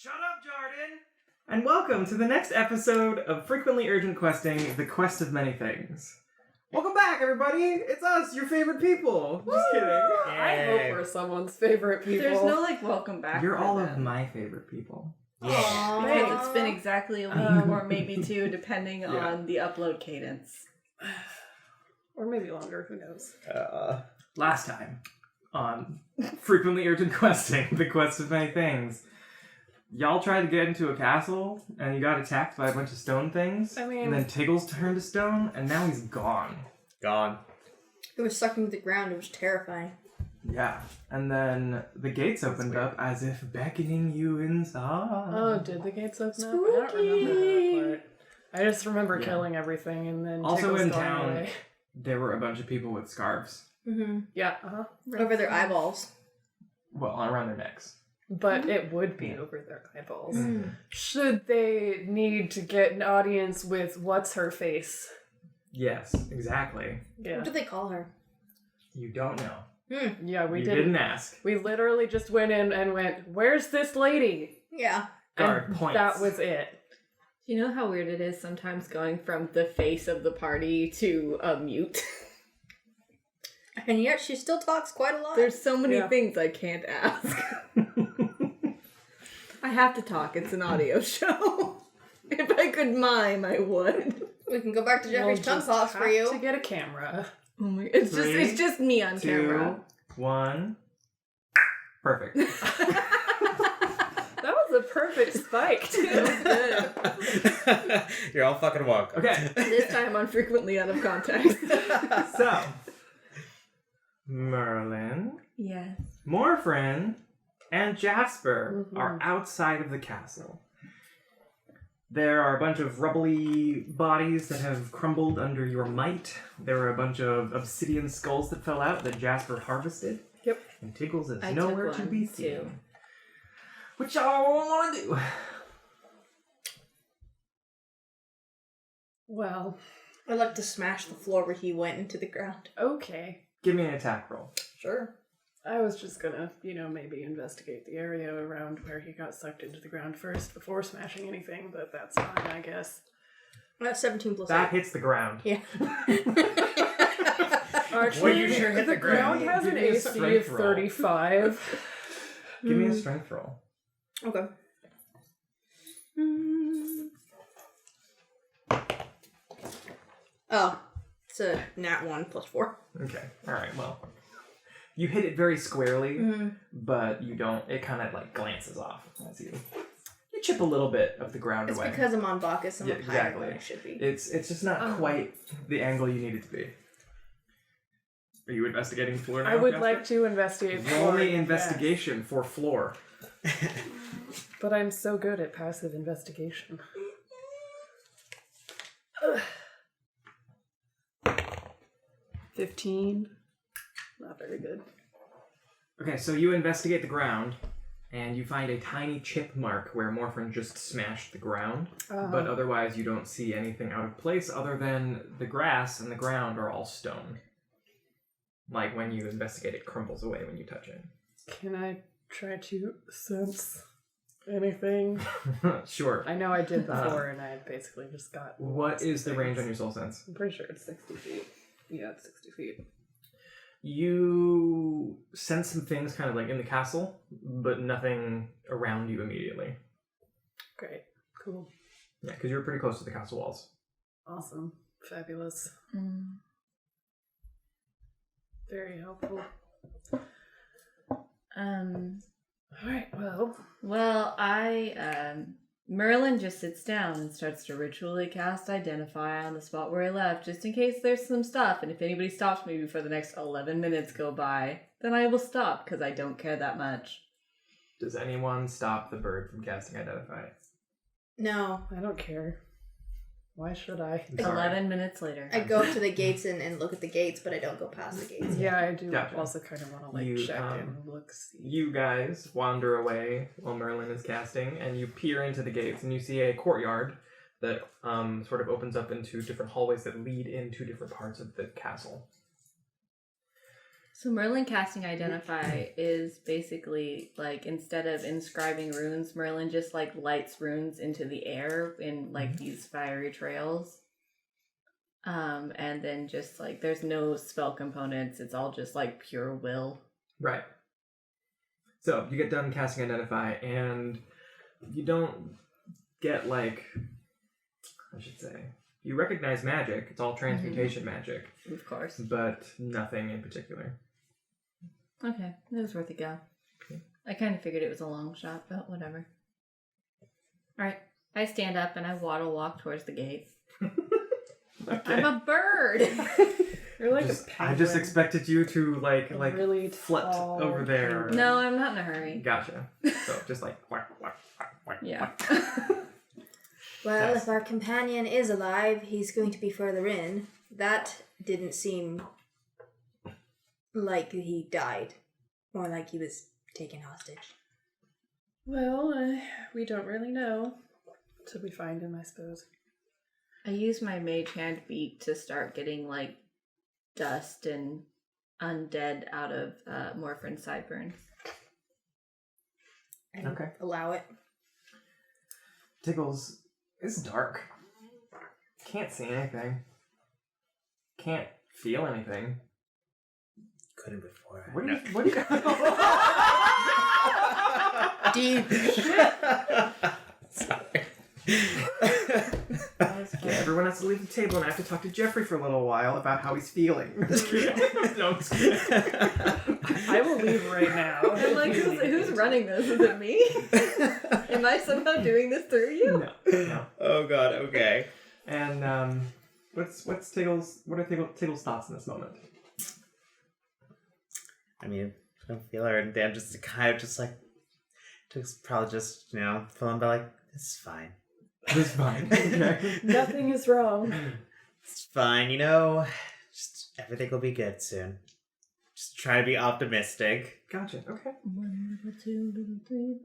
Shut up, Jardin! And welcome to the next episode of Frequently Urgent Questing, The Quest of Many Things. Welcome back, everybody! It's us, your favorite people! Just kidding. I hope we're someone's favorite people. There's no, welcome back. You're all of my favorite people. Yeah. Because it's been exactly a week or maybe two, depending on the upload cadence. Or maybe longer, who knows. Last time on Frequently Urgent Questing, The Quest of Many Things, y'all tried to get into a castle, and you got attacked by a bunch of stone things. And then Tiggles turned to stone, and now he's gone. It was sucking to the ground. It was terrifying. Yeah. And then the gates opened up as if beckoning you inside. Oh, did the gates open up? I don't remember that part. I just remember killing everything and then also Tiggles in going town, away. there were a bunch of people with scarves. Mm-hmm. Yeah, Over their eyeballs. Well, around their necks. But it would be over their eyeballs. Mm-hmm. Should they need to get an audience with what's-her-face? Yes, exactly. Yeah. What do they call her? You don't know. Yeah, we you didn't. didn't ask. We literally just went in and went, "Where's this lady?" Yeah. Guard points. That was it. You know how weird it is sometimes going from the face of the party to a mute? And yet she still talks quite a lot. There's so many things I can't ask. I have to talk. It's an audio show. If I could mime, I would. We can go back to Jeffrey's tongue pops for you. To get a camera. Oh my! It's just me on 2, camera. 1. Perfect. That was a perfect spike, too. Good. You're all fucking welcome. Okay. This time I'm frequently out of context. So, Merlin, Yes. Morfran, and Jasper are outside of the castle. There are a bunch of rubbly bodies that have crumbled under your might. There are a bunch of obsidian skulls that fell out that Jasper harvested. Yep. And Tiggles is I nowhere took to one, be too. seen. What y'all want to do? Well, I'd like to smash the floor where he went into the ground. okay. Give me an attack roll. Sure. I was just gonna, maybe investigate the area around where he got sucked into the ground first before smashing anything, but that's fine, I guess. That's 17 plus That 8. hits the ground. Yeah. Actually, Well, you sure hit the ground. has Give an me a AC of strength roll. 35. Give me a strength roll. Okay. Oh. It's a nat 1 plus 4. Okay. Alright, well. You hit it very squarely, but you don't, it kind of glances off as you chip a little bit of the ground It's away. because I'm on Bacchus and Yeah, I'm higher exactly. than I should be. It's just not quite the angle you need it to be. Are you investigating the floor now, I would Jasper? like to investigate Roll floor, me investigation for floor. but I'm so good at passive investigation. 15. Not very good. Okay, so you investigate the ground, and you find a tiny chip mark where Morfran just smashed the ground, but otherwise you don't see anything out of place other than the grass and the ground are all stone. Like when you investigate, it crumbles away when you touch it. Can I try to sense anything? Sure. I know I did before, and I basically just got... What is the range on your soul sense? I'm pretty sure it's 60 feet. Yeah, it's 60 feet. You sense some things kind of in the castle, but nothing around you immediately. Great. Cool. Yeah, because you're pretty close to the castle walls. Awesome. Fabulous. Very helpful. Alright, Well, Merlin just sits down and starts to ritually cast Identify on the spot where he left, just in case there's some stuff, and if anybody stops me before the next 11 minutes go by, then I will stop, because I don't care that much. Does anyone stop the bird from casting Identify? No. I don't care. Why should I? 11 minutes later. I go up to the gates and look at the gates, but I don't go past the gates. Yeah, I do Gotcha. also kind of want to You, check and look, see. You guys wander away while Merlin is casting, and you peer into the gates, and you see a courtyard that sort of opens up into different hallways that lead into different parts of the castle. So Merlin casting Identify is basically like instead of inscribing runes, Merlin just like lights runes into the air in like these fiery trails. And then just like there's no spell components, it's all just like pure will. Right. So you get done casting Identify, and you don't get like, I should say, you recognize magic. It's all transmutation magic, Of course. but nothing in particular. Okay, it was worth a go. Okay. I kind of figured it was a long shot, but whatever. Alright, I stand up and I waddle walk towards the gate. Okay. I'm a bird! You're like Just- a penguin. I just expected you to like really flit tall over there. penguin. No, I'm not in a hurry. Gotcha. So just like whack, whack, whack, whack, Yeah. whack. Well, Yes. if our companion is alive, he's going to be further in. That didn't seem like he died. More like he was taken hostage. Well, we don't really know until we find him, I suppose. I use my mage hand beat to start getting like dust and undead out of Morfran's sideburns. And Okay. allow it. Tiggles, it's dark. Can't see anything. Can't feel anything. Couldn't before. What do you? What do you? Deep. Sorry. Okay, everyone has to leave the table, and I have to talk to Jeffrey for a little while about how he's feeling. No, I'm just kidding. I will leave right now. I'm like, who's running this? Is it me? Am I somehow doing this through you? No. Oh god, okay. And what's Tiggles? What are Tiggles' thoughts in this moment? I mean, I don't feel her, and Dan just kind of just like, just probably just, feeling by like, it's fine. It's fine. Okay. Nothing is wrong. It's fine, just everything will be good soon. Just try to be optimistic. Gotcha. Okay. 1, 2, 3,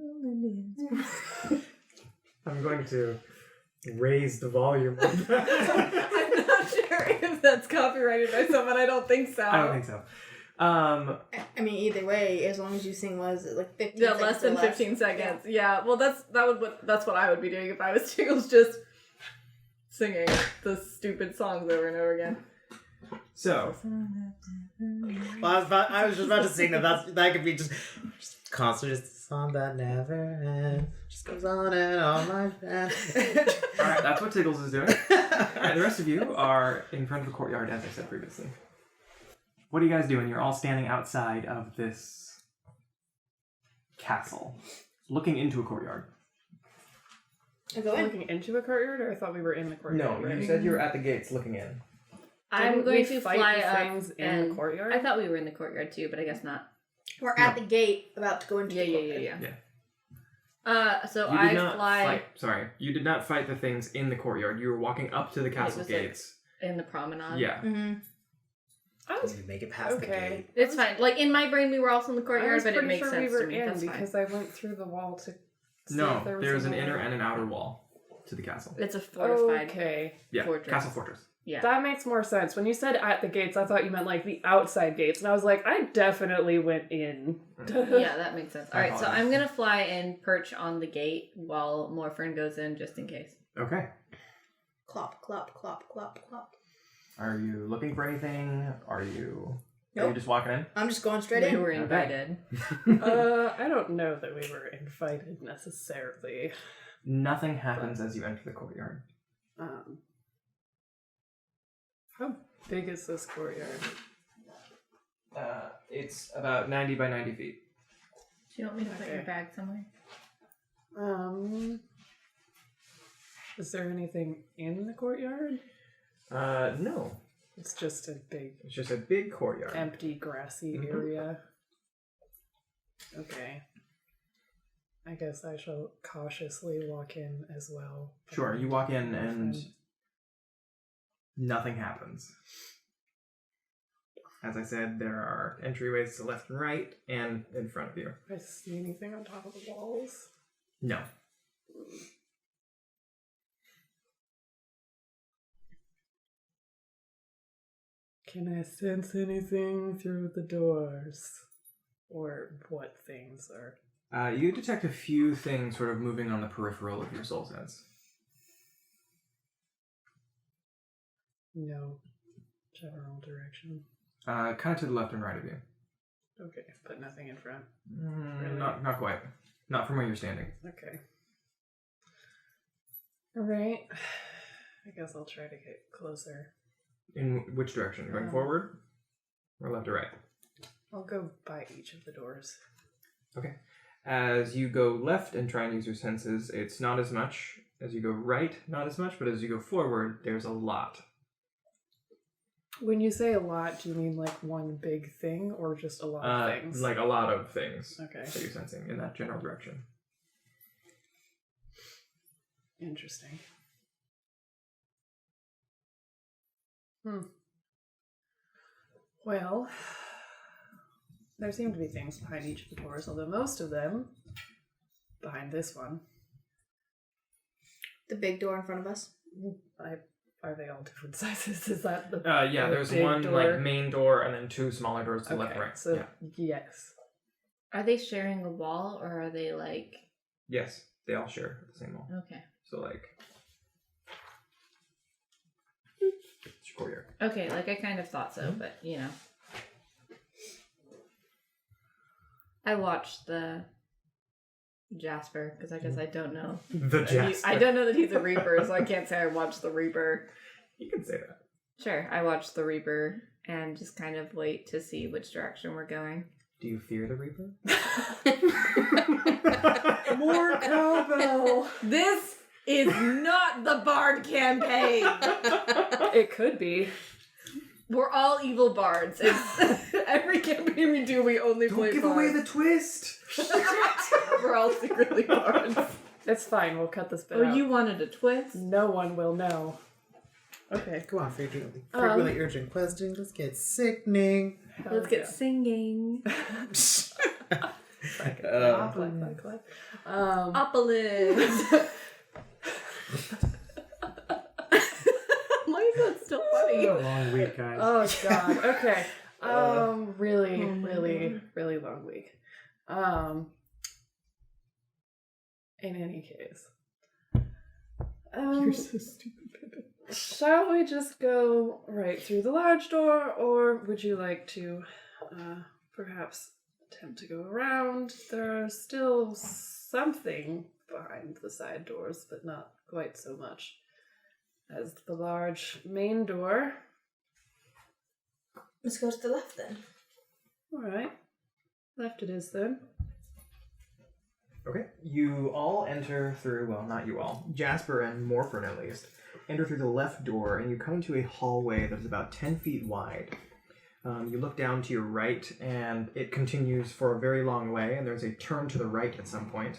I'm going to raise the volume. I'm not sure if that's copyrighted by someone. I don't think so. I don't think so. I mean, either way, as long as you sing, was it like 15 Yeah, seconds less than or 15 seconds. Yeah. Well, that's what I would be doing if I was Tiggles, just singing the stupid songs over and over again. So, Well, I was just about to sing that could be just constantly just a song that never ends. Just goes on and on like that. alright, that's what Tiggles is doing. Alright, the rest of you are in front of the courtyard, as I said previously. What are you guys doing? You're all standing outside of this castle, looking into a courtyard. I go in. Looking into a courtyard, or I thought we were in the courtyard. No, right? you said you were at the gates looking in. I'm Didn't going we to fight fly the up things in and the courtyard. I thought we were in the courtyard too, but I guess not. We're at the gate, about to go into the courtyard. Yeah. So You did I not fly fight. Sorry, you did not fight the things in the courtyard. You were walking up to the castle was like- gates. in the promenade. Yeah. Mm-hmm. I was You make it past the okay. gate. It's fine. Like in my brain, we were also in the I courtyard, was but it pretty makes sure sense we were to me. in That's fine. because I went through the wall to. See No, if there was there's an another- inner and an outer wall to the castle. It's a fortified Okay, Yeah, fortress. castle fortress. Yeah. that makes more sense. When you said at the gates, I thought you meant like the outside gates, and I was like, I definitely went in. Yeah, that makes sense. I Alright, so apologize. I'm gonna fly and perch on the gate while Morfran goes in just in case. Okay. Clop, clop, clop, clop, clop. Are you looking for anything? Are you Nope. just walking in? I'm just going straight We in. were Okay. invited. I don't know that we were invited necessarily. Nothing happens as you enter the courtyard. How big is this courtyard? It's about 90 by 90 feet. Do you want me to put your Okay. bag somewhere? Is there anything in the courtyard? No. It's just a big, It's just a big courtyard. empty, grassy Mhm. area. Okay. I guess I shall cautiously walk in as well. Sure, you walk in and nothing happens. As I said, there are entryways to left and right and in front of you. Do I see anything on top of the walls? No. Can I sense anything through the doors? Or what things are... You detect a few things sort of moving on the peripheral of your soul sense. No general direction. Kind of to the left and right of you. Okay, but nothing in front. Really? Not quite. Not from where you're standing. Okay. Alright. I guess I'll try to get closer. In which direction? Going forward? Or left or right? I'll go by each of the doors. Okay. As you go left and try and use your senses, it's not as much. As you go right, not as much. But as you go forward, there's a lot. When you say a lot, do you mean like one big thing or just a lot of things? Like a lot of things Okay. that you're sensing in that general direction. Interesting. Well, there seem to be things behind each of the doors, although most of them behind this one. The big door in front of us. Are they all different sizes? Is that the Yeah, the there's big one door? like main door and then two smaller doors to the left and right. So Yeah. yes. Are they sharing a wall, or are they like... Yes, they all share the same wall. Okay. So like... It's your courtyard. Okay, like I kind of thought so, but, you know. I watched the Jasper, because I guess I don't know. The Jasper. I don't know that he's a Reaper, so I can't say I watched the Reaper. You can say that. Sure, I watched the Reaper and just kind of wait to see which direction we're going. Do you fear the Reaper? More cowbell! This is not the Bard campaign! It could be. We're all evil bards. It's, every campaign we do, we only play bards. twist! We're all secretly bards. It's fine, we'll cut this bit Oh, out. you wanted a twist? No one will know. Okay. Go on, frequently urgent questions. Let's get sickening. Let's get singing. Clap. Opolis. Why is that still funny? A long week, guys. Oh god. Okay. Really long week. In any case. You're so stupid. Shall we just go right through the large door, or would you like to perhaps attempt to go around? There's still something behind the side doors, but not quite so much as the large main door. Let's go to the left then. Alright. Left it is then. Okay. You all enter through, well, not you all, Jasper and Morfran at least, enter through the left door and you come into a hallway that is about 10 feet wide. You look down to your right and it continues for a very long way, and there's a turn to the right at some point.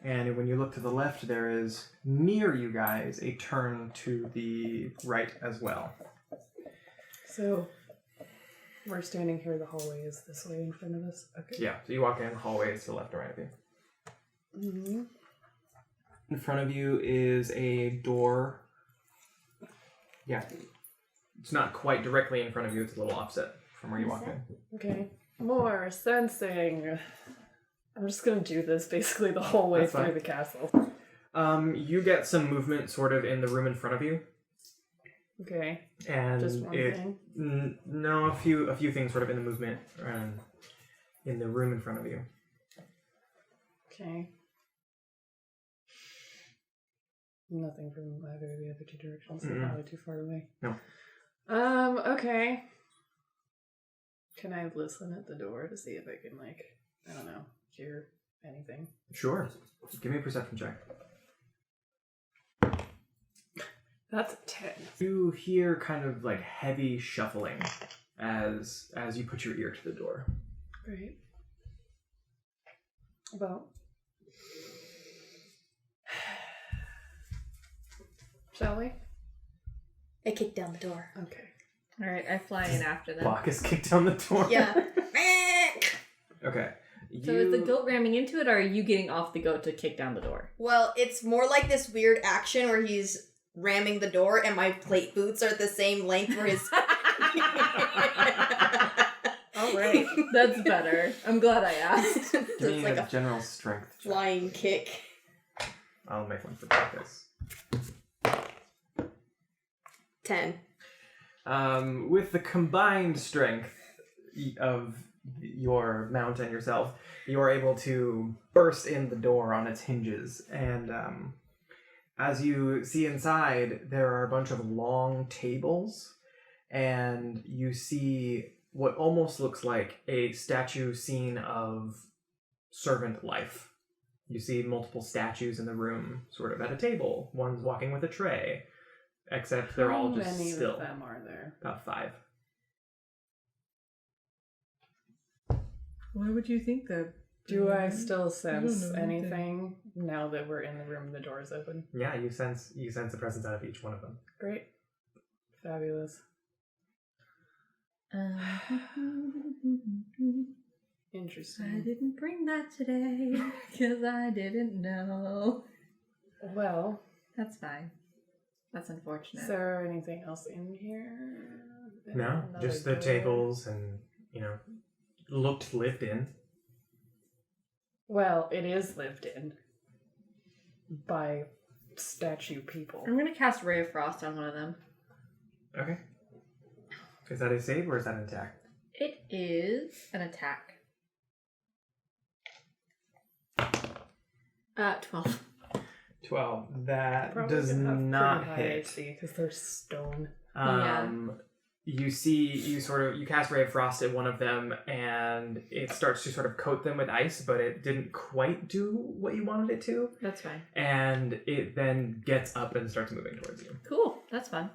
And when you look to the left, there is, near you guys, a turn to the right as well. So, we're standing here, the hallway is this way in front of us. Okay. Yeah, so you walk in, hallways to the left and right of you. Mm-hmm. In front of you is a door. Yeah. It's not quite directly in front of you, it's a little offset from where you walk in. Okay. More sensing. I'm just gonna do this basically the whole way That's through fine. the castle. You get some movement sort of in the room in front of you. Okay. And Just one thing? No, a few things sort of in the movement in the room in front of you. Okay. Nothing from either of the other two directions. They're probably too far away. No. Okay. Can I listen at the door to see if I can, like, I don't know, hear anything? Sure. Give me a perception check. That's a 10. You hear kind of like heavy shuffling as you put your ear to the door. Great. Well. Shall we? I kicked down the door. Okay. Alright, I fly in after them. Bacchus kicked down the door. Yeah. Okay. So is the goat ramming into it, or are you getting off the goat to kick down the door? Well, it's more like this weird action where he's ramming the door and my plate boots are the same length where his... All right. That's better. I'm glad I asked. Give me like a a general strength check. flying kick. I'll make one for practice. 10. With the combined strength of your mount and yourself, you are able to burst in the door on its hinges. And as you see inside, there are a bunch of long tables, and you see what almost looks like a statue scene of servant life. You see multiple statues in the room, sort of at a table. One's walking with a tray, except they're all just How many still. of them are there? About 5. Why would you think that? Do I still sense know anything now that we're in the room and the door's open? Yeah, you sense the presence out of each one of them. Great. Fabulous. Interesting. I didn't bring that today because I didn't know. Well, That's fine. That's unfortunate. is there anything else in here? No, Another just the door? tables and, looked lived in. Well, it is lived in by statue people. I'm gonna cast Ray of Frost on one of them. Okay. Is that a save or is that an attack? It is an attack. 12. 12. That Probably does gonna have not pretty high hit. AC because they're stone. You cast Ray of Frost at one of them, and it starts to sort of coat them with ice, but it didn't quite do what you wanted it to. That's fine. And it then gets up and starts moving towards you. Cool. That's fun.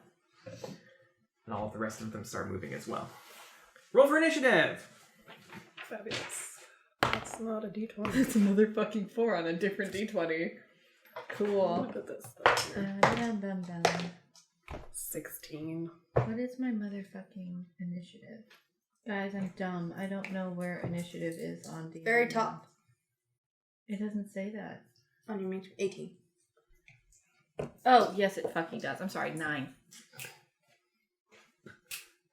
And all of the rest of them start moving as well. Roll for initiative! Fabulous. That's not a D20. That's another fucking 4 on a different d20. Cool. Look at this stuff here. Dun, dun, dun, dun. 16. What is my motherfucking initiative? Guys, I'm dumb. I don't know where initiative is on D. Very top. It doesn't say that. On your main 18. Oh, yes, it fucking does. I'm sorry, 9.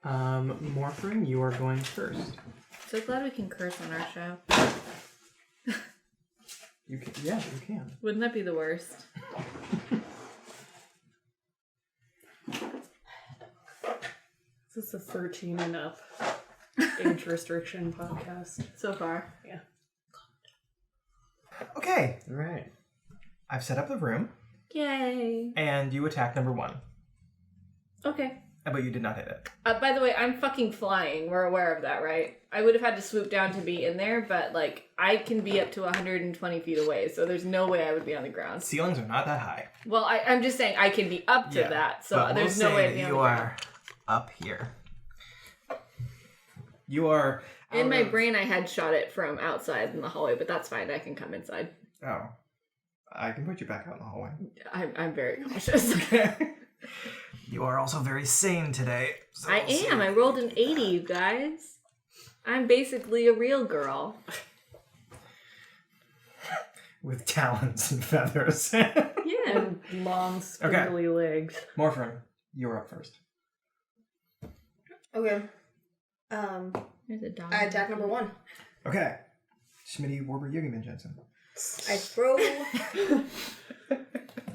Morfran, you are going first. So glad we can curse on our show. You can, yeah, you can. Wouldn't that be the worst? Is this a 13 and up age restriction podcast? So far. Yeah. Okay, All right. I've set up the room, Yay. and you attack number 1. Okay. But you did not hit it. By the way, I'm fucking flying. We're aware of that, right? I would have had to swoop down to be in there, but, I can be up to 120 feet away, so there's no way I would be on the ground. Ceilings are not that high. Well, I'm just saying I can be up to that, so but there's we'll no say way I'd be that on the you ground. are up here. You are In out my of- brain, I had shot it from outside in the hallway, but that's fine. I can come inside. Oh. I can put you back out in the hallway. I'm very cautious. You are also very sane today. So I am. I rolled an 80, you guys. I'm basically a real girl. With talons and feathers. Yeah. And long, spindly legs. Morfran, you're up first. Okay. There's a dog. I attack number 1. Okay. Schmitty Warber Yugiman Jensen. I throw.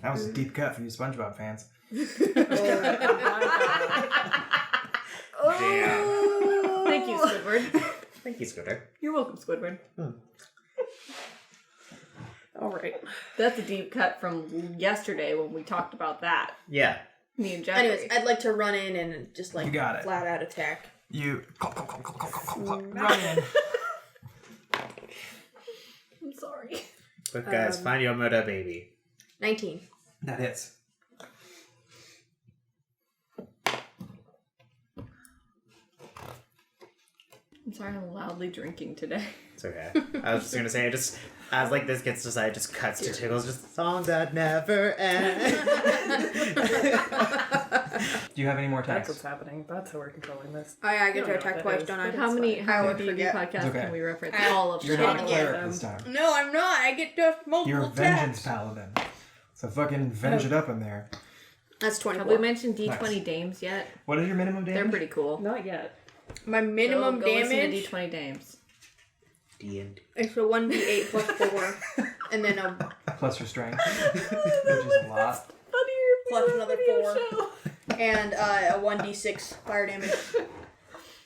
That was a deep cut for you SpongeBob fans. Oh. Thank you, Squidward. Thank you, Scooter. You're welcome, Squidward. All right. That's a deep cut from yesterday when we talked about that. Yeah. Me and Jasper. Anyways, I'd like to run in and just You got it. flat out attack. You run in. I'm sorry. But guys, find your murder baby. 19. That hits. I'm sorry I'm loudly drinking today. It's okay. I was just gonna say, just as this gets decided, just cuts to Tiggles, just song that never ends. Do you have any more That's attacks? what's happening. That's how we're controlling this. I get You to don't know attack what that twice, is, don't I? but How many would D&D forget. podcasts It's okay. can we reference? I- All of You're them. not a Yeah. cleric this time. No, I'm not. I get to multiple You're a attacks. vengeance paladin. So fucking venge it up in there. That's Have 24. we mentioned D20 Nice. dames yet? What is your minimum damage? They're pretty cool. Not yet. My minimum go listen to damage D20 names. D&D. is a 1d8 plus 4, and then a Plus your strength, which is a lot. plus another 4, and a 1d6 fire damage.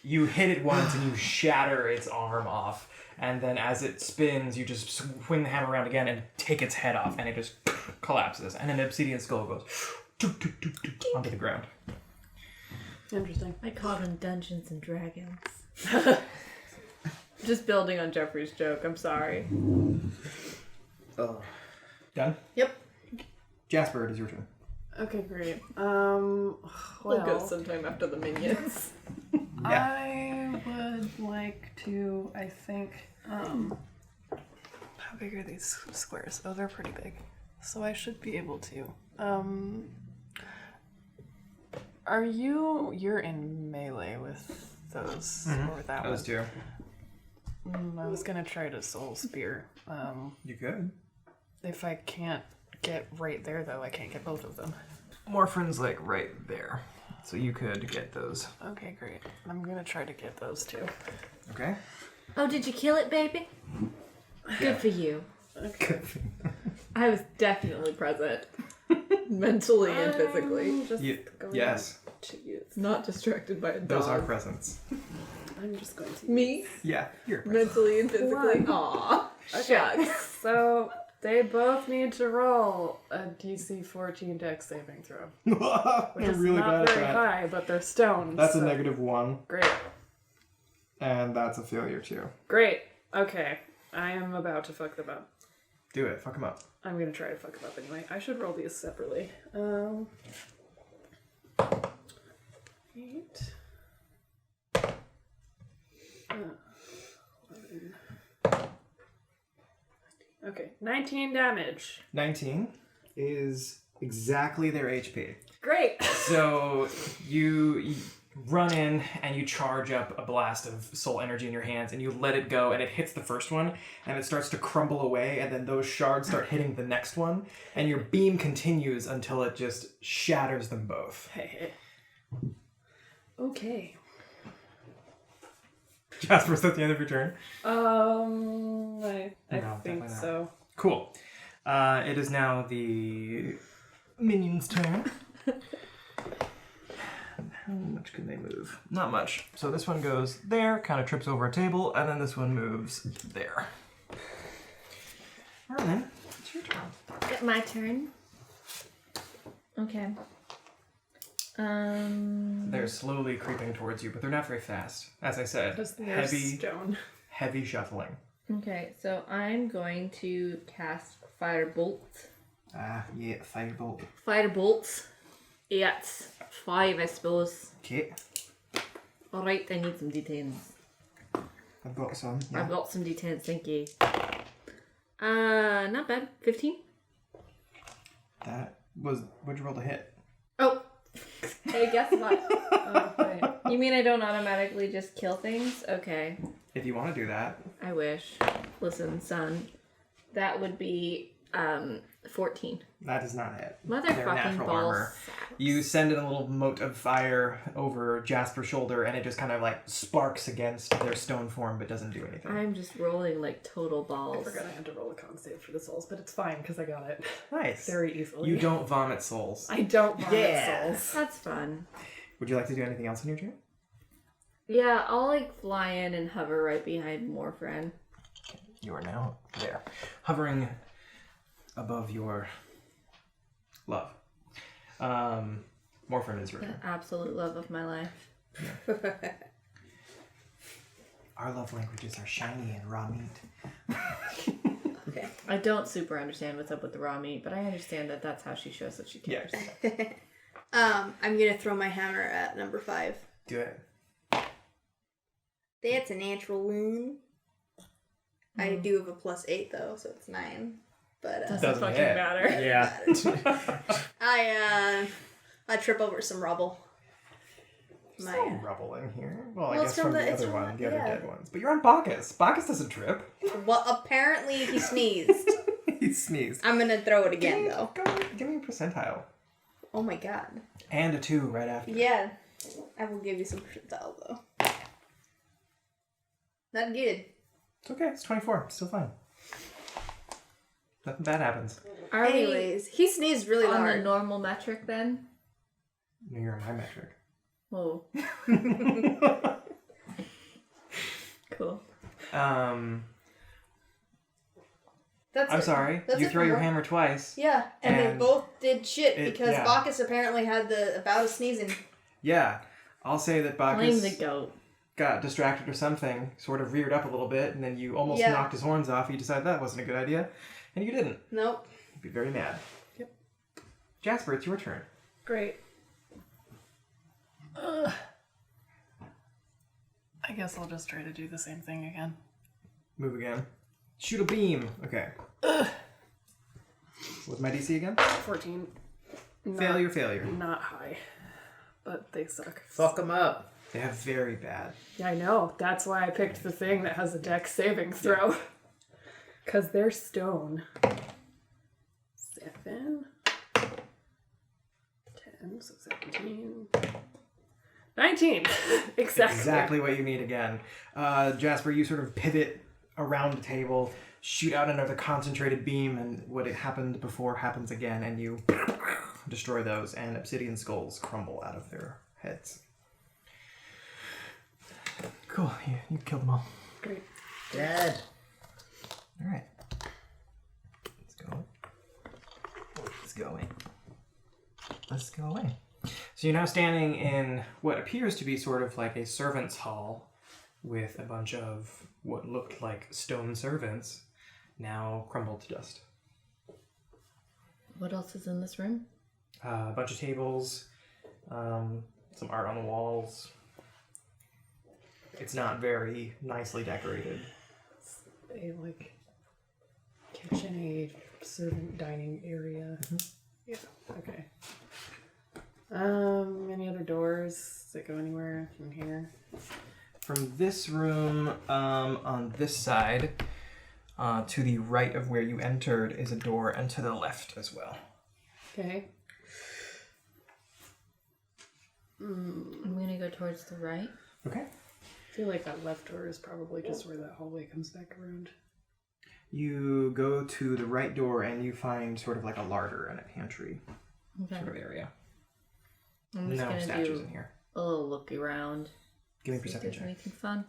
You hit it once and you shatter its arm off. And then as it spins, you just swing the hammer around again and take its head off. And it just collapses. And an obsidian skull goes onto the ground. Interesting. I call them Dungeons and Dragons. Just building on Jeffrey's joke. I'm sorry. Oh. Done? Yep. Jasper, it is your turn. Okay, great. We'll go Well, sometime after the minions. I would like to, I think, how big are these squares? Oh, they're pretty big. So I should be able to. You're in melee with those, or with that Those two. I was gonna try to soul spear. You could. If I can't get right there, though, I can't get both of them. Morfran's like right there. So you could get those. Okay, great. I'm gonna try to get those two. Okay? Oh, did you kill it, baby? Good for you. Good. I was definitely present. Mentally and physically. Just Yes. to use. Not distracted by a dog. Those are presents. I'm just going to. Me? Yeah, you're Mentally and physically. Aw. Shucks. So they both need to roll a DC 14 Dex saving throw. Which is not very high, but they're stones. That's so. a -1, Great. and that's a failure too. Great. Okay. I am about to fuck them up. Do it. Fuck him up. I'm gonna try to fuck them up anyway. I should roll these separately. 8. 11. Okay, 19 damage. 19 is exactly their HP. Great. So you run in and you charge up a blast of soul energy in your hands and you let it go and it hits the first one and it starts to crumble away and then those shards start hitting the next one and your beam continues until it just shatters them both. Hey. Okay. Jasper, is that the end of your turn? I No, think definitely not. so. Cool. It is now the minion's turn. How much can they move? Not much. So this one goes there, kind of trips over a table, and then this one moves there. Merlin, it's your turn. My turn. Okay. They're slowly creeping towards you, but they're not very fast. As I said, Because they're stone. heavy shuffling. Okay, so I'm going to cast Firebolt. Yeah, firebolt. Firebolt. It's 5, I suppose. Okay, Alright, I need some D10s. I've got some. I've got some D10s, thank you. Not bad. 15? That was, what'd you roll to hit? Oh! Hey, guess what? Oh, wait. You mean I don't automatically just kill things? Okay. If you want to do that. I wish. Listen, son. That would be 14. That does not hit. Motherfucking Their natural ball armor. sacks. You send in a little mote of fire over Jasper's shoulder, and it just kind of like sparks against their stone form, but doesn't do anything. I'm just rolling like total I balls. forgot I had to roll a con save for the souls, but it's fine because I got it Nice. very easily. You don't vomit souls. I don't vomit Yeah. souls. That's fun. Would you like to do anything else on your turn? Yeah, I'll like fly in and hover right behind Morfran. You are now there, hovering above your love. Morfran is your The turn. absolute love of my life. Our love languages are shiny and raw meat. Okay. I don't super understand what's up with the raw meat, but I understand that that's how she shows that she cares. I'm gonna throw my hammer at number 5. Do it. That's a natural wound. I do have a +8 though, so it's 9. But Doesn't fucking hit. matter. Yeah. I trip over some rubble. Some rubble in here. Well, I Well, guess it's from from the the- it's other from one, the- the other yeah. dead ones. But you're on Bacchus. Bacchus doesn't trip. Well, apparently he sneezed. He sneezed. I'm gonna throw it again though. Give me a percentile. Oh my god. And a 2 right after. Yeah. I will give you some percentile though. Not good. It's okay. It's 24. It's still fine. Nothing bad happens. Are Anyways, he sneezed really we on the hard. normal metric then? You're on my metric. Oh, cool. That's I'm it. sorry. That's You it throw for your more. hammer twice. Yeah, and they And both did shit because yeah. Bacchus apparently had the bout of sneezing. Yeah. I'll say that Playing Bacchus the goat. got distracted or something, sort of reared up a little bit, and then you almost Yeah. knocked his horns off. You decided that wasn't a good idea, and you didn't. Nope. You'd be very mad. Yep. Jasper, it's your turn. Great. I guess I'll just try to do the same thing again. Move again. Shoot a beam. Okay. What's my DC again? 14. Failure. Not high. But they suck. Fuck them up. They have very bad. Yeah, I know. That's why I picked the thing that has a dex saving throw. Because they're stone. 7. 10, so 17. 19! Exactly what you need again. Jasper, you sort of pivot around the table, shoot out another concentrated beam, and what had happened before happens again, and you destroy those, and obsidian skulls crumble out of their heads. Cool, you killed them all. Great. Dead. All right. Let's go away. So you're now standing in what appears to be sort of like a servant's hall with a bunch of what looked like stone servants now crumbled to dust. What else is in this room? A bunch of tables, some art on the walls. It's not very nicely decorated. A, like, kitchen, servant dining area. Mm-hmm. Yeah, okay. Any other doors that go anywhere from here? From this room, on this side, to the right of where you entered is a door, and to the left as well. Okay. I'm gonna go towards the right. Okay. I feel like that left door is probably just where that hallway comes back around. You go to the right door and you find sort of like a larder and a pantry Okay. sort of area. I'm just No gonna statues do in here. a little look around. Give me a See if perception there's check. anything fun.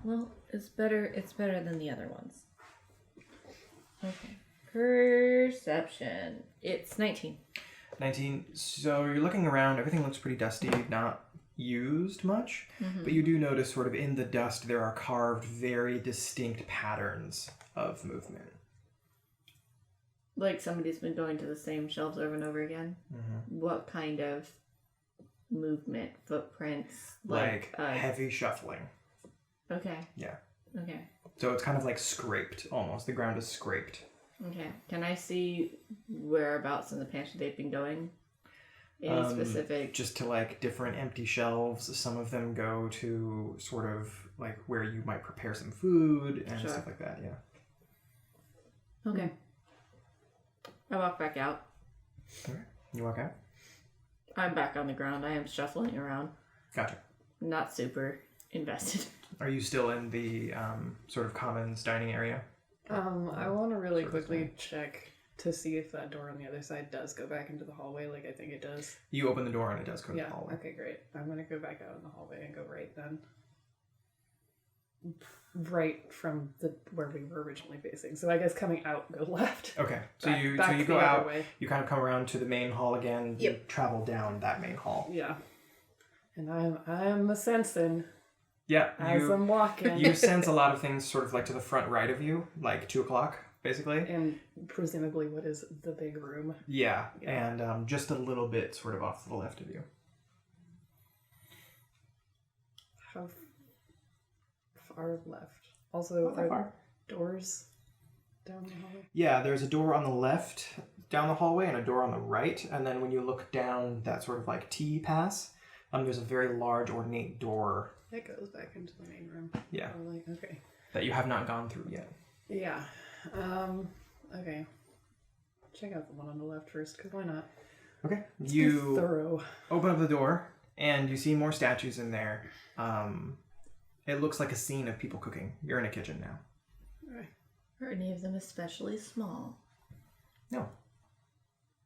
Well, it's better than the other ones. Okay. Perception. It's 19. 19. So you're looking around. Everything looks pretty dusty, not used much. But you do notice sort of in the dust there are carved very distinct patterns of movement. Like somebody's been going to the same shelves over and over again. What kind of movement? Footprints? Like heavy shuffling. Okay. Yeah. Okay. So it's kind of like scraped almost. The ground is scraped. Okay. Can I see whereabouts in the pantry they've been going? Any specific? Just to like different empty shelves. Some of them go to sort of like where you might prepare some food and Sure. stuff like that. Yeah. Okay. I walk back out. Okay. You walk out. I'm back on the ground. I am shuffling around. Gotcha. Not super invested. Are you still in the sort of commons dining area? I want to really Sort of quickly check to see if that door on the other side does go back into the hallway, like I think it does. You open the door and it does go to Yeah, the hallway. okay, great. I'm going to go back out in the hallway and go right then. Right from where we were originally facing. So I guess coming out, go left. Okay, so Back- you back go the other out. way. You kind of come around to the main hall again. You Yep. travel down that main hall. Yeah. And I'm a sensing Yeah, as I'm walking. you sense a lot of things sort of like to the front right of you, like 2 o'clock basically. And presumably what is the big room. Yeah, Yeah. and just a little bit sort of off to the left of you. How far left? Also, Not that are far. there doors down the hallway? Yeah, there's a door on the left down the hallway and a door on the right, and then when you look down that sort of like T pass, there's a very large ornate door It goes back into the main room. Yeah. Probably. Okay. that you have not gone through yet. Yeah. Okay. Check out the one on the left first, because why not? Okay. Let's be You thorough. open up the door, And you see more statues in there. It looks like a scene of people cooking. You're in a kitchen now. Are any of them especially small? No.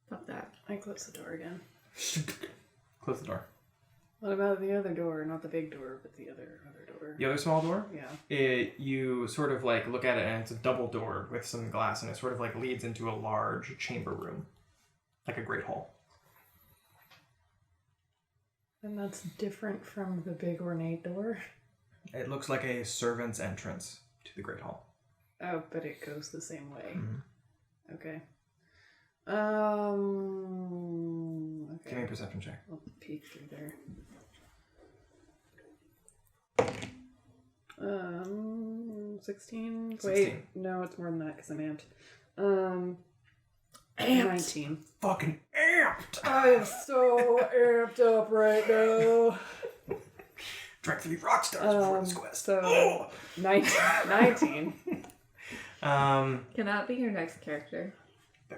Fuck that. I close the door again. Close the door. What about the other door? Not the big door, but the other door. The other small door? Yeah. You sort of like look at it and it's a double door with some glass and it sort of like leads into a large chamber room. Like a great hall. And that's different from the big ornate door? It looks like a servant's entrance to the great hall. Oh, but it goes the same way. Mm-hmm. Okay. Give me a perception check. I'll peek through there. 16? 16. Wait, no, it's more than that because I'm amped. Amped. 19. Fucking amped! I am so amped up right now. Drank 3 rock stars before this quest. So, 19. Can that be your next character?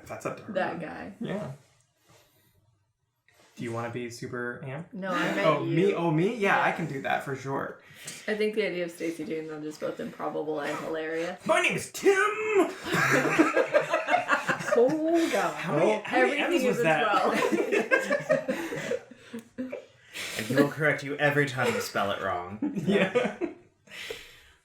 That's up to her. That guy. Yeah. Do you want to be super amped? No, I meant you. Me? Yeah, I can do that for sure. I think the idea of Stacy doing them is both improbable and hilarious. My name is Tim! Oh, God. How many Everything M's was is that? well. And he will correct you every time you spell it wrong. Yeah.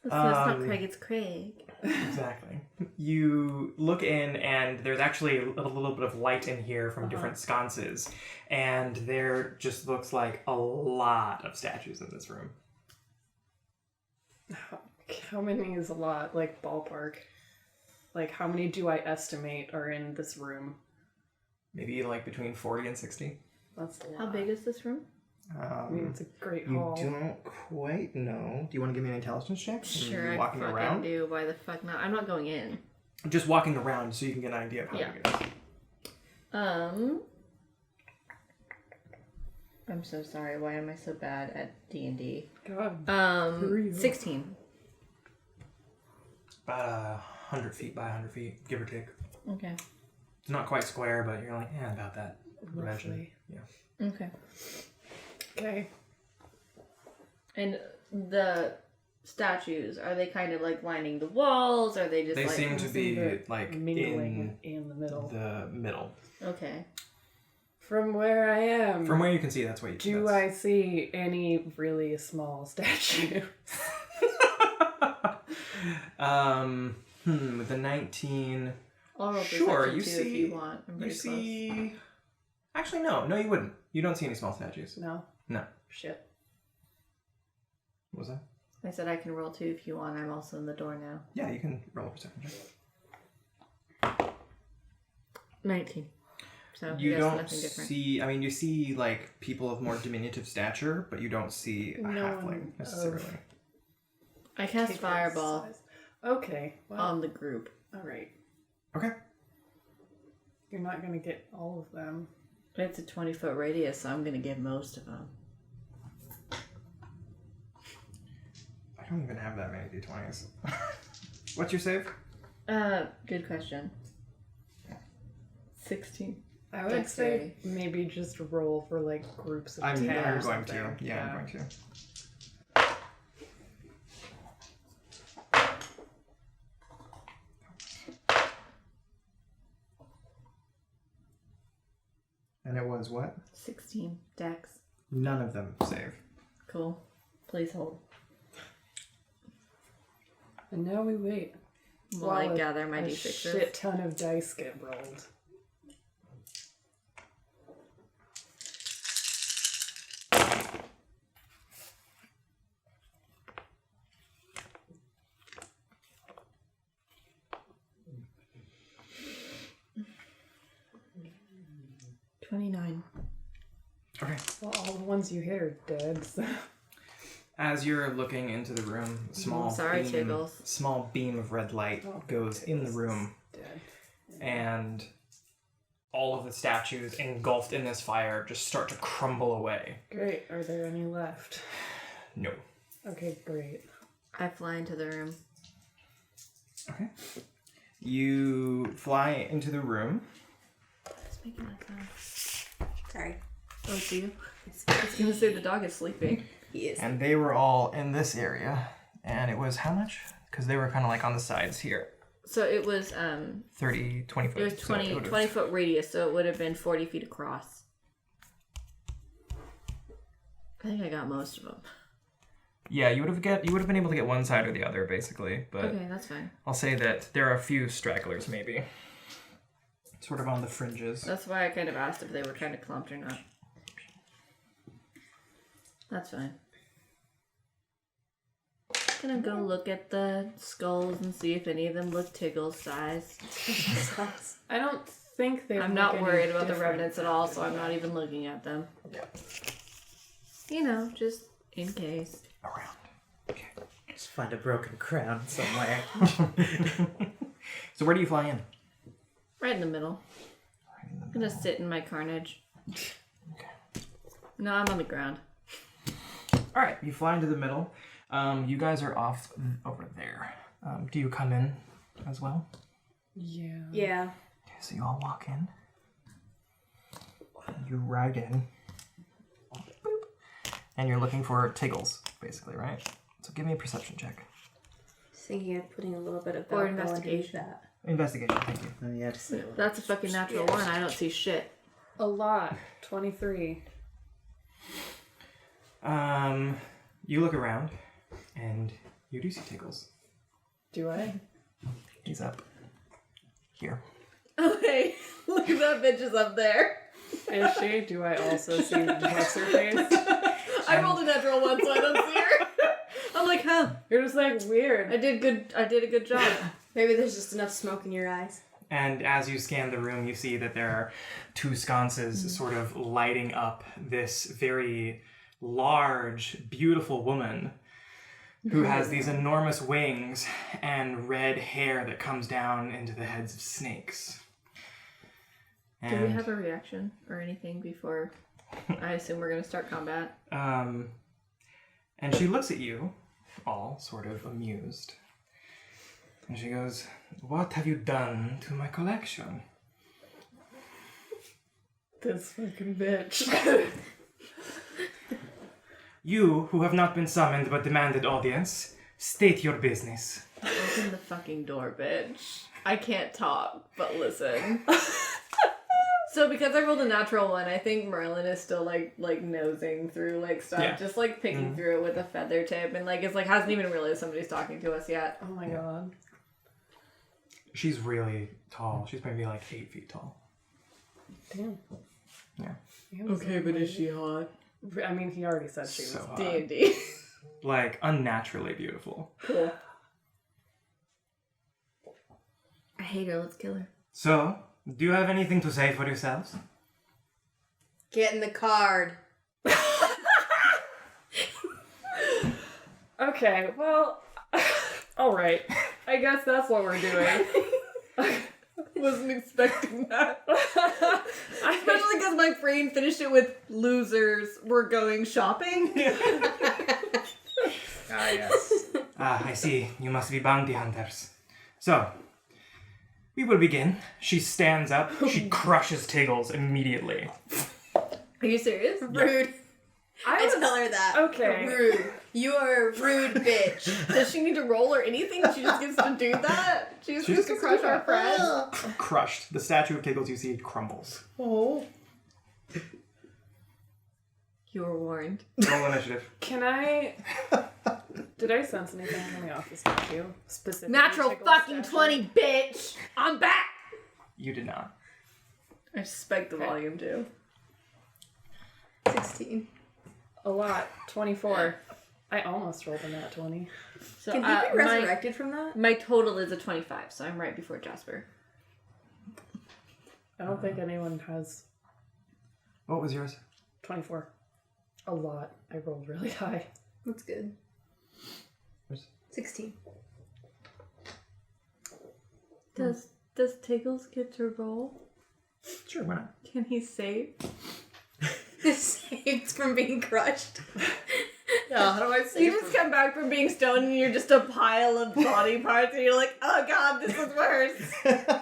It's not Craig, it's Craig. Exactly. You look in, and there's actually a little bit of light in here from different sconces, and there just looks like a lot of statues in this room. How many is a lot? Like, ballpark? Like, how many do I estimate are in this room? Maybe like between 40 and 60. That's a lot. How big is this room? I mean, it's a great You hall. don't quite know. Do you want to give me an intelligence check? Sure, I walking fucking around? do. Why the fuck not? I'm not going in. Just walking around so you can get an idea of how Yeah. big it is. I'm so sorry. Why am I so bad at D&D? God. 16. About 100 feet by 100 feet, give or take. Okay. It's not quite square, but you're like, yeah, about that dimension. Roughly. Yeah. Okay. Okay. And the statues, are they kind of like lining the walls? Are they just They like... seem to be They're like mingling in the middle. the middle. Okay. From where I am, From where you can see, that's what you do I see any really small statue? With the 19... I'll roll Sure, perception you too see... if you want. I'm You very see... Actually, no, you wouldn't. You don't see any small statues. No. No. Shit. What was that? close. I said I can roll too if you want. I'm also in the door now. Yeah, you can roll a perception check. 19. So You yes, don't nothing different. see... I mean, you see, like, people of more diminutive stature, but you don't see a No halfling, one necessarily. I cast Tiggles Fireball size. Okay. Well, on the group. alright. Okay. You're not gonna get all of them. It's a 20-foot radius, so I'm going to get most of them. I don't even have that many d20s. What's your save? Good question. 16. I would say maybe just roll for like groups of 10 I'm or going something. to. Yeah, I'm going to. And it was what? 16. Dex. None of them save. Cool. Please hold. And now we wait. While I While gather my a d6s. shit ton of dice get rolled. Okay. Well, all the ones you hit are dead, so... As you're looking into the room, Sorry, Tiggles. small beam of red light goes in the room, Dead. and all of the statues engulfed in this fire just start to crumble away. Great. Are there any left? No. Okay, great. I fly into the room. Okay. You fly into the room. Who's making that sound? Sorry. Oh, do you? I was gonna say the dog is sleeping. He is. And they were all in this area. And it was how much? Because they were kind of like on the sides here. So it was 30, 20 foot. it was 20 foot radius, so it would have been 40 feet across. I think I got most of them. Yeah, you would have been able to get one side or the other, basically. But Okay, that's fine. I'll say that there are a few stragglers, maybe. Sort of on the fringes. That's why I kind of asked if they were kind of clumped or not. That's fine. Gonna go look at the skulls and see if any of them look Tiggles size. I don't think they. I'm not worried about the revenants at all, so I'm not even looking at them. Yeah. You know, just in case. Around. Okay. Just find a broken crown somewhere. So where do you fly in? Right in the middle. I'm gonna sit in my carnage. Okay. No, I'm on the ground. All right, you fly into the middle. You guys are off over there. Do you come in as well? Yeah. Yeah. Okay, so you all walk in. You ride in. Boop. And you're looking for Tiggles, basically, right? So give me a perception check. Just thinking of putting a little bit of Or Velcro underneath investigation. that. Investigation, thank you. Oh, yeah, just That's a fucking natural one. I don't see shit. A lot. 23. You look around, and you do see Tiggles. Do I? He's up here. Oh, hey. Look at that bitch is up there. Is she? Do I also see what's her face? I rolled a natural one, so I don't see her. I'm like, huh. You're just like weird. I did a good job. Maybe there's just enough smoke in your eyes. And as you scan the room, you see that there are two sconces sort of lighting up this very large, beautiful woman who has these enormous wings and red hair that comes down into the heads of snakes. Do we have a reaction or anything before I assume we're going to start combat? And she looks at you, all sort of amused. And she goes, "What have you done to my collection?" This fucking bitch. You, who have not been summoned but demanded audience, state your business. Open the fucking door, bitch. I can't talk, but listen. So because I rolled a natural one, I think Merlin is still like nosing through like stuff, Yeah. just like picking through it with a feather tip, and like it's like hasn't even realized somebody's talking to us yet. Oh my god. She's really tall. She's maybe like 8 feet tall. Damn. Yeah. Okay, but is she hot? I mean, he already said she was So hot. D&D. Like, unnaturally beautiful. Cool. I hate her. Let's kill her. So, do you have anything to say for yourselves? Get in the card. Okay, well, alright. I guess that's what we're doing. Wasn't expecting that. Especially because my brain finished it with losers. We're going shopping. Ah, yes. I see. You must be bounty hunters. So, we will begin. She stands up. She crushes Tiggles immediately. Are you serious? Rude. I tell her that. Okay. Rude. You are a rude bitch. Does she need to roll or anything? She just gets to do that? She's She supposed just to gets crush our friends? Crushed. The statue of Tiggles you see crumbles. Oh. You were warned. Roll initiative. Can I... Did I sense anything coming off the statue? Specifically Natural Tiggles fucking statue? 20, bitch! I'm back! You did not. I suspect the volume too. 16. A lot. 24. I almost rolled a nat 20. So, Can he be resurrected from that? My total is a 25, so I'm right before Jasper. I don't think anyone has What was yours? 24. A lot. I rolled really high. That's good. Yours? 16. Does Tiggles get to roll? Sure, why not? Can he save? Saved from being crushed. Yeah, how do I say You just come back from being stoned and you're just a pile of body parts and you're like, oh god, this is worse.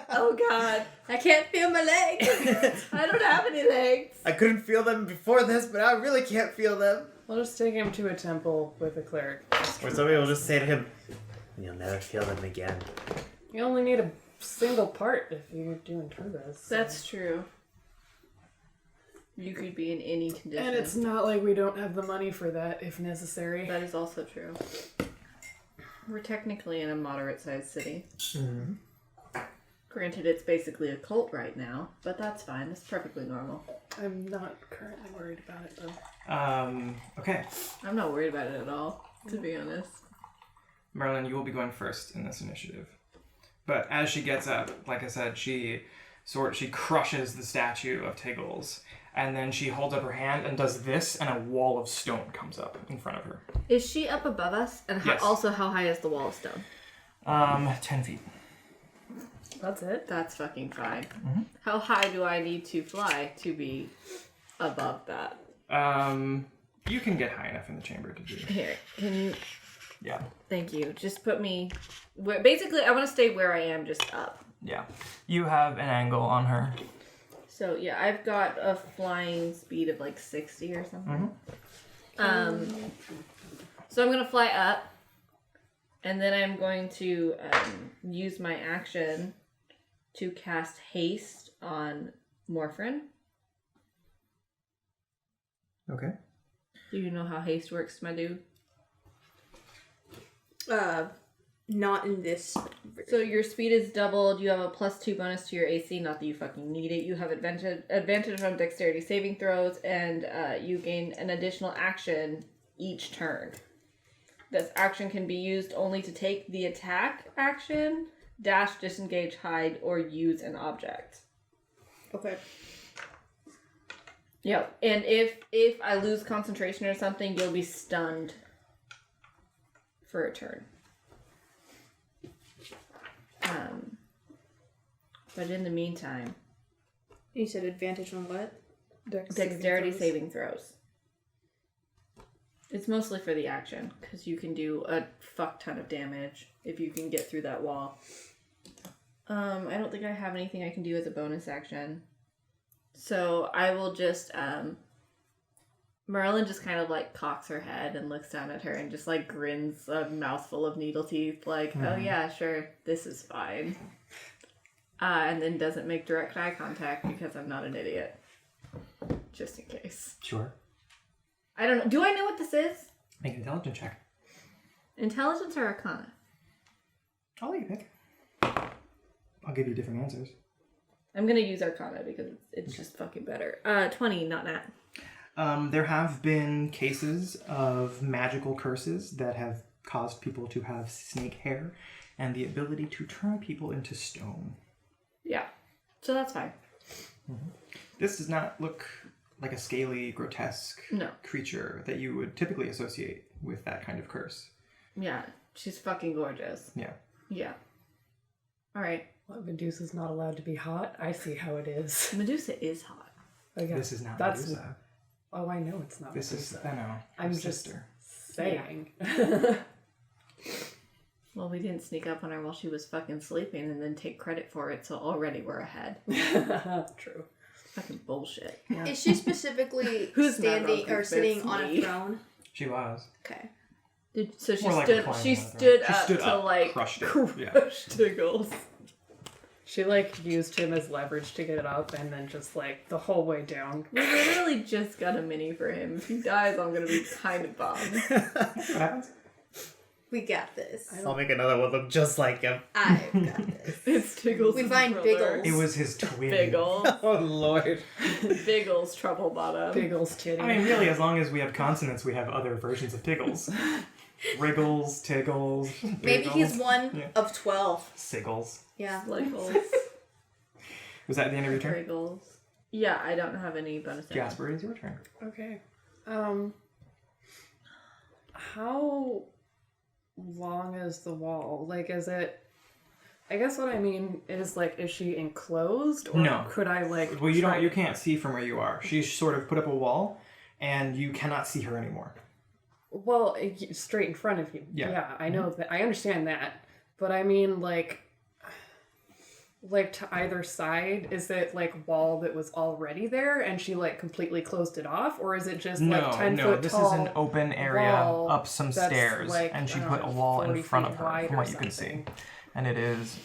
Oh god. I can't feel my legs. I don't have any legs. I couldn't feel them before this, but I really can't feel them. We'll just take him to a temple with a cleric. Or somebody will just say to him, you'll never feel them again. You only need a single part if you're doing turbos. So. That's true. You could be in any condition. And it's not like we don't have the money for that if necessary. That is also true. We're technically in a moderate-sized city. Mm-hmm. Granted, it's basically a cult right now, but that's fine. It's perfectly normal. I'm not currently worried about it, though. Okay. I'm not worried about it at all, to be honest. Merlin, you will be going first in this initiative. But as she gets up, like I said, she crushes the statue of Tiggles, and then she holds up her hand and does this, and a wall of stone comes up in front of her. Is she up above us? And Yes. also, how high is the wall of stone? 10 feet. That's it? That's fucking fine. Mm-hmm. How high do I need to fly to be above that? You can get high enough in the chamber to do. Here, can you... Yeah. Thank you. Just put me... Basically, I want to stay where I am, just up. Yeah. You have an angle on her. So, yeah, I've got a flying speed of like 60 or something. Mm-hmm. So I'm going to fly up, and then I'm going to use my action to cast haste on Morfran. Okay. Do you know how haste works, my dude? Not in this. So your speed is doubled. You have a +2 bonus to your AC. Not that you fucking need it. You have advantage on dexterity saving throws, and you gain an additional action each turn. This action can be used only to take the attack action, dash, disengage, hide, or use an object. Okay. Yep. And if I lose concentration or something, you'll be stunned for a turn. But in the meantime... You said advantage on what? Dexterity saving throws. It's mostly for the action, because you can do a fuck ton of damage if you can get through that wall. I don't think I have anything I can do as a bonus action. So I will just... Merlin just kind of like cocks her head and looks down at her and just like grins a mouthful of needle teeth like, oh yeah, sure, this is fine. And then doesn't make direct eye contact because I'm not an idiot. Just in case. Sure. I don't know. Do I know what this is? Make an intelligence check. Intelligence or Arcana? I'll let you pick. I'll give you different answers. I'm going to use Arcana because it's just fucking better. 20, not nat. There have been cases of magical curses that have caused people to have snake hair and the ability to turn people into stone. Yeah. So that's fine. Mm-hmm. This does not look like a scaly, grotesque creature that you would typically associate with that kind of curse. Yeah. She's fucking gorgeous. Yeah. Yeah. All right. What, Medusa's not allowed to be hot? I see how it is. Medusa is hot. Okay. This is not Medusa. Oh, I know it's not This Medusa. is Stheno. I'm just sister. saying. Yeah. Well, we didn't sneak up on her while she was fucking sleeping and then take credit for it, so already we're ahead. True. Fucking bullshit. Yeah. Is she specifically Who's standing mad or about sitting this? on a Me. throne? She was. Okay. So she More like stood. reclining She on the throne. stood She up stood to up, like crushed it. Yeah. crush Tiggles. She like used him as leverage to get up and then just like the whole way down. We literally just got a mini for him. If he dies, I'm gonna be kind of bummed. What happens? We got this. I'll make another one look just like him. I've got this. It's Tiggles. We find brother. Biggles. It was his twin. Biggles. Oh, Lord. Biggles, trouble bottom. Biggles titty. I mean, really, as long as we have consonants, we have other versions of Tiggles. Wriggles, Tiggles, Maybe Biggles. he's one of 12. Siggles. Yeah. Sliggles. Was that the end of your turn? Wriggles. Yeah, I don't have any bonus. Jasper, it's your turn. Okay. How long is the wall? Like, is it... I guess what I mean is, like, is she enclosed? Or No. could I, like... Well, you can't see from where you are. She's sort of put up a wall, and you cannot see her anymore. Well, straight in front of you. Yeah. I know that. I understand that. But I mean, like to either side, is it like wall that was already there and she like completely closed it off, or is it just like 10 foot this tall is an open area wall up some that's, stairs, like, and she I don't put know, a wall 40 in front feet of her, wide from or what you can see, something? and it is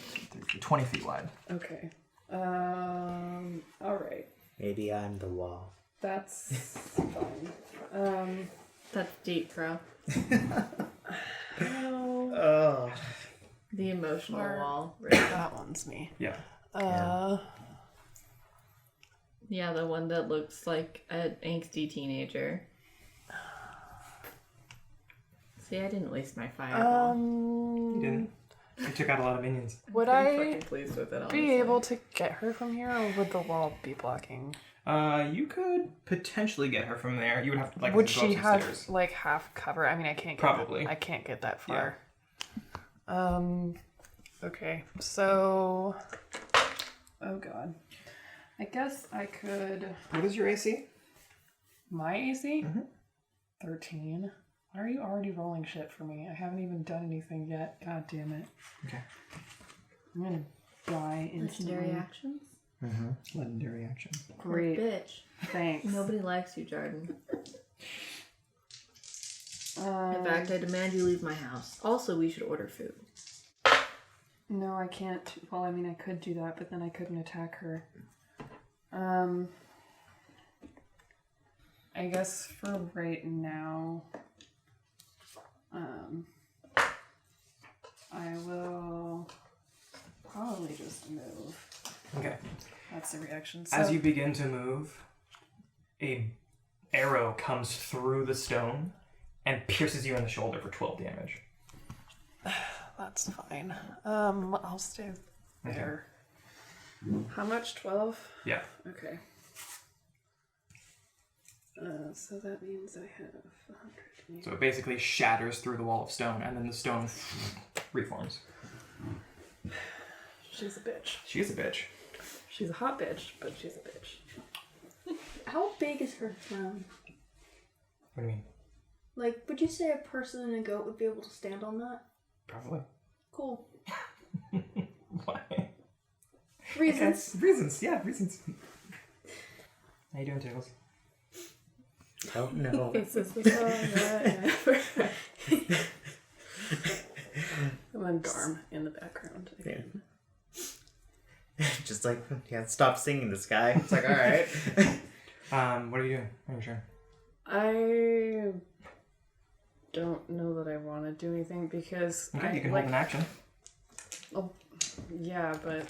20 feet wide. Okay. All right. Maybe I'm the wall. That's fine. That's deep, bro. No. Oh. The emotional Or- wall. That one's me. Yeah. Yeah, the one that looks like an angsty teenager. See, I didn't waste my fireball. You didn't. You took out a lot of minions. Would Pretty I fucking pleased with it, be able to get her from here, or would the wall be blocking? You could potentially get her from there. You would have to like Would go she up some have stairs. like half cover? I mean, I can't get Probably. I can't get that far. Okay. So, oh god. I guess I could. What is your AC? My AC? Mhm. 13. Why are you already rolling shit for me? I haven't even done anything yet. God damn it. Okay. I'm gonna die instantly. Legendary actions? Legendary action. Great. Bitch. Thanks. Nobody likes you, Jardin. In Um, fact, I demand you leave my house. Also, we should order food. No, I can't. Well, I mean, I could do that, but then I couldn't attack her. I guess for right now, I will probably just move. Okay. That's the reaction. So, As you begin to move, a arrow comes through the stone and pierces you in the shoulder for 12 damage. that's fine. I'll stay there. How much? 12? Yeah. Okay. So that means I have 100. So it basically shatters through the wall of stone, and then the stone reforms. She's a bitch. She is a bitch. She's a hot bitch, but she's a bitch. How big is her throne? What do you mean? Like, would you say a person and a goat would be able to stand on that? Probably. Cool. Why? Reasons. Okay. Reasons. Yeah, reasons. How you doing, Tiggles? Oh no. This is the song that I ever. And then Garm in the background. Again. Just like, yeah, stop singing this guy. It's like, alright. What are you doing on your turn? I don't know that I want to do anything because Okay, I you can like. hold an action. Oh, yeah, but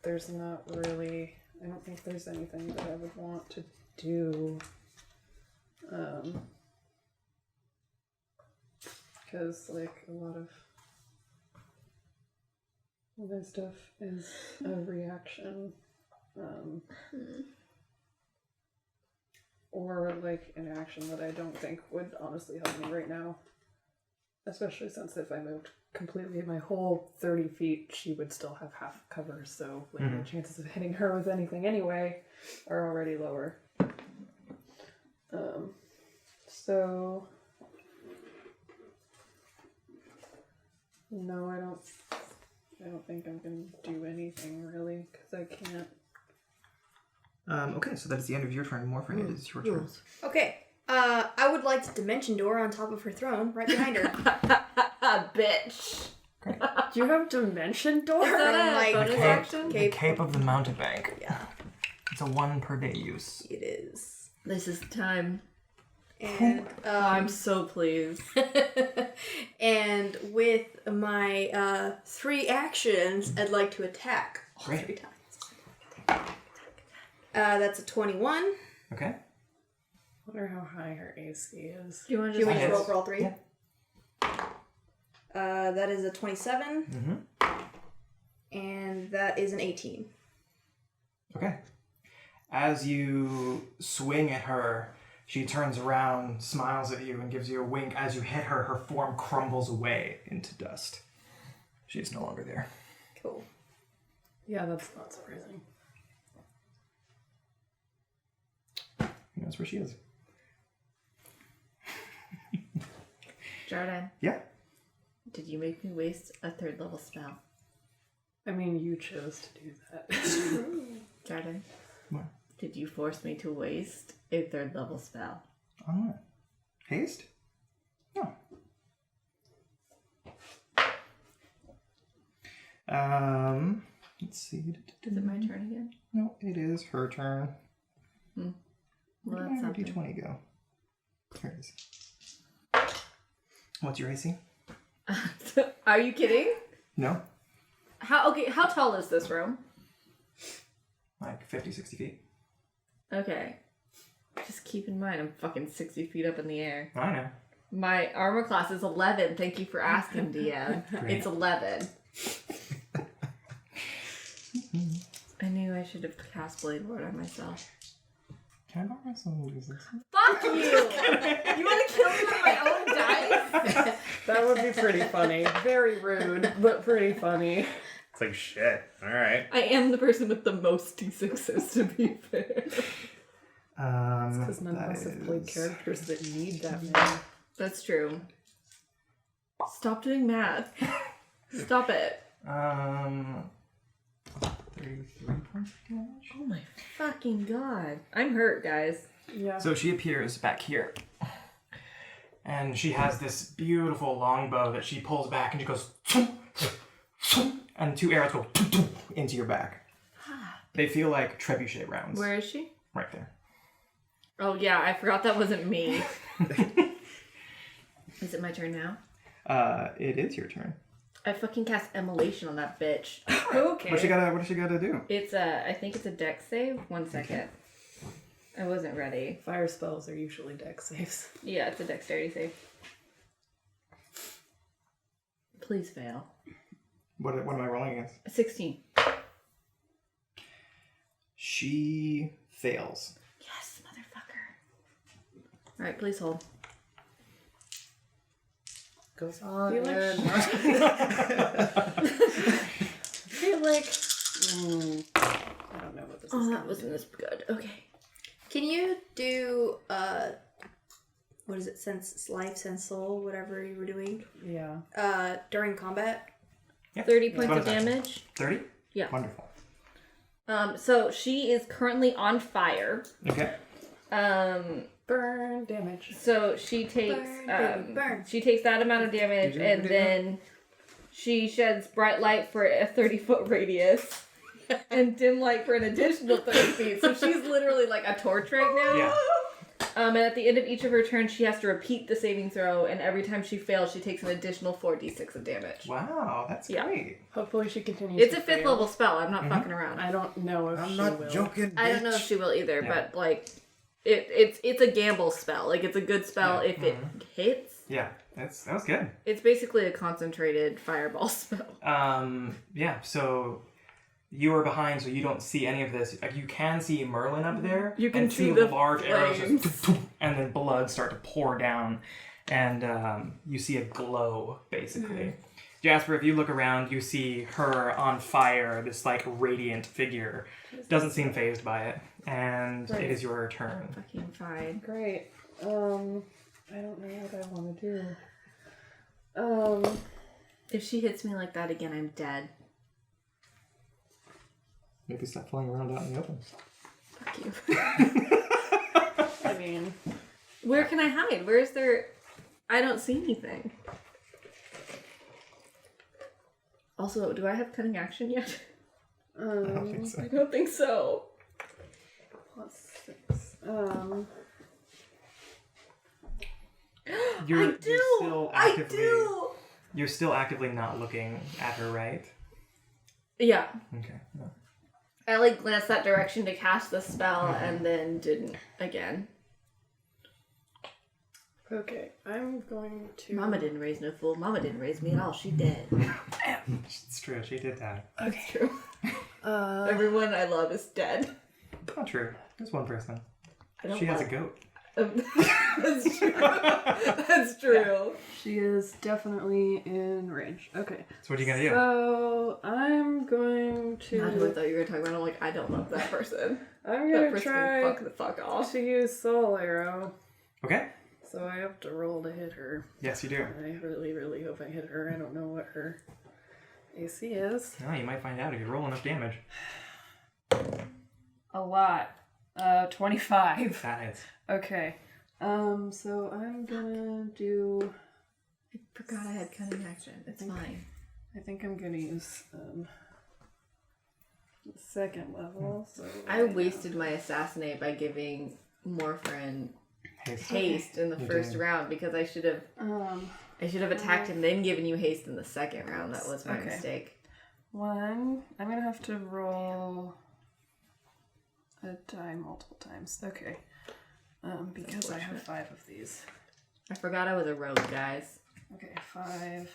there's not really. I don't think there's anything that I would want to do. Because like a lot of other stuff is a reaction, or like an action that I don't think would honestly help me right now. Especially since if I moved completely my whole 30 feet, she would still have half cover, so like the chances of hitting her with anything anyway are already lower. So no, I don't think I'm gonna do anything really because I can't. Okay, so that is the end of your turn. Morfran, it is your turn. Okay. I would like to dimension door on top of her throne, right behind her. Bitch. Do you have dimension door? Is that a like, bonus Cape, action? the Cape of the Mountebank. Yeah, It's a 1 per day use. it is. This is time. And I'm so pleased. and with my 3 actions, I'd like to attack all Great. 3 times. That's a 21. Okay. I wonder how high her AC is. Do you want Do to you want just me to roll for all 3? Yeah. That is a 27, Mm-hmm. and that is an 18. Okay. As you swing at her, she turns around, smiles at you, and gives you a wink. As you hit her, her form crumbles away into dust. She is no longer there. Cool. Yeah, that's not surprising. Who knows where she is? Jardin. Yeah. Did you make me waste a 3rd level spell? I mean, you chose to do that. Jardin. What? Did you force me to waste a 3rd level spell? On what? Haste? No. Let's see. Is it my turn again? No, it is her turn. Well, Where that's did my something. D20 go? There it is. What's your AC? Are you kidding? No. How tall is this room? Like 50, 60 feet. Okay. Just keep in mind, I'm fucking 60 feet up in the air. I know. My armor class is 11. Thank you for asking, DM. Great. It's 11. I knew I should have cast Blade Ward on myself. Can I borrow some losers? Fuck you! You want to kill me with my own dice? That would be pretty funny. Very rude, but pretty funny. It's like, shit. Alright. I am the person with the most D6s, to be fair. Because none of us have played characters that need that many. That's true. Stop doing math. Stop it. 33 points of damage. Oh my fucking god. I'm hurt, guys. Yeah. So she appears back here. And she has this beautiful longbow that she pulls back and she goes... And 2 arrows go into your back. They feel like trebuchet rounds. Where is she? Right there. Oh yeah, I forgot that wasn't me. Is it my turn now? It is your turn. I fucking cast Immolation on that bitch. Okay. What does she gotta do? It's I think it's a dex save. 1 second. I wasn't ready. Fire spells are usually dex saves. Yeah, it's a dexterity save. Please fail. What am I rolling against? 16. She fails. Yes, motherfucker. Alright, please hold. Goes on. Feel like and I feel like I don't know what this is. Oh, that wasn't as good. Okay. Can you do what is it? Sense life, sense soul, whatever you were doing. Yeah. During combat. Yeah. 30 points Bonus of action. damage. 30? Yeah. Wonderful. So she is currently on fire. Okay. Burn damage. So she takes Burn, baby, burn. she takes that amount of damage and then she sheds bright light for a 30-foot radius and dim light for an additional 30 feet. So she's literally like a torch right now. Yeah. And at the end of each of her turns, she has to repeat the saving throw, and every time she fails, she takes an additional 4d6 of damage. Wow, that's Yeah. great. Hopefully she continues. It's to a 5th fail. level spell. I'm not fucking around. I don't know if I'm she not will. joking, bitch. I don't know if she will either, Yeah. but like, it's a gamble spell. Like, it's a good spell Yeah. if it hits. Yeah, that was good. It's basically a concentrated fireball spell. Yeah, so you are behind, so you don't see any of this. Like, you can see Merlin up there. You can and see two the large arrows flames. just and then blood start to pour down, and you see a glow, basically. Jasper, if you look around, you see her on fire, this, like, radiant figure. Doesn't seem fazed by it, and Right. it is your turn. Fucking fine. Great. I don't know what I want to do. If she hits me like that again, I'm dead. Maybe stop flying around out in the open. Fuck you. I mean, Where can I hide? Where is there... I don't see anything. Also, do I have cutting action yet? I don't think so. I don't think so. +6. You're I do! still I actively, do! You're still actively not looking at her, right? Yeah. Okay. No. I like glanced that direction to cast the spell and then didn't again. Okay, I'm going to. Mama didn't raise no fool. Mama didn't raise me at all. She dead. It's true. She did that. That's true. Uh, Everyone I love is dead. Not true. There's one person. I don't She has a love- goat. That's true. That's true. she is definitely in range. Okay. So what are you gonna do? So I'm going Not who I to. thought you were talking about. I'm like, I don't love that person. I'm That gonna person try can fuck the fuck off. to use Soul Arrow. Okay. So I have to roll to hit her. Yes, you do. I really, really hope I hit her. I don't know what her AC is. Oh, you might find out if you roll enough damage. A lot. 25. That hits. Okay. So I'm gonna do... I forgot I had cunning action. It's fine. I think I'm gonna use, the second level, so... I wasted my assassinate by giving Morfran haste in the first round because I should have attacked and then given you haste in the second round. That was my mistake. I'm gonna have to roll a die multiple times. Okay. Because I have 5 of these. I forgot I was a rogue, guys. Okay, 5.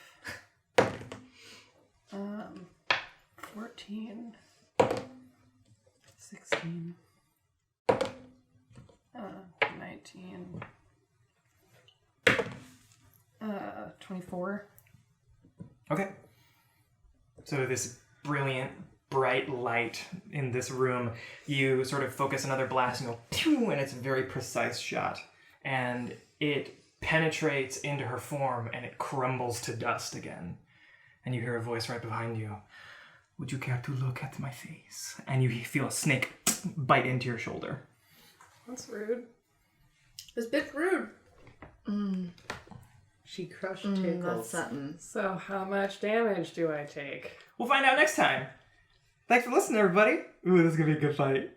14. 16. 19. 24. Okay. So this brilliant, bright light in this room, you sort of focus another blast and go, pew, and it's a very precise shot. And it penetrates into her form and it crumbles to dust again. And you hear a voice right behind you. Would you care to look at my face? And you feel a snake bite into your shoulder. That's rude. It's a bit rude. She crushed Tiggles. That's something. So how much damage do I take? We'll find out next time. Thanks for listening, everybody. Ooh, this is going to be a good fight.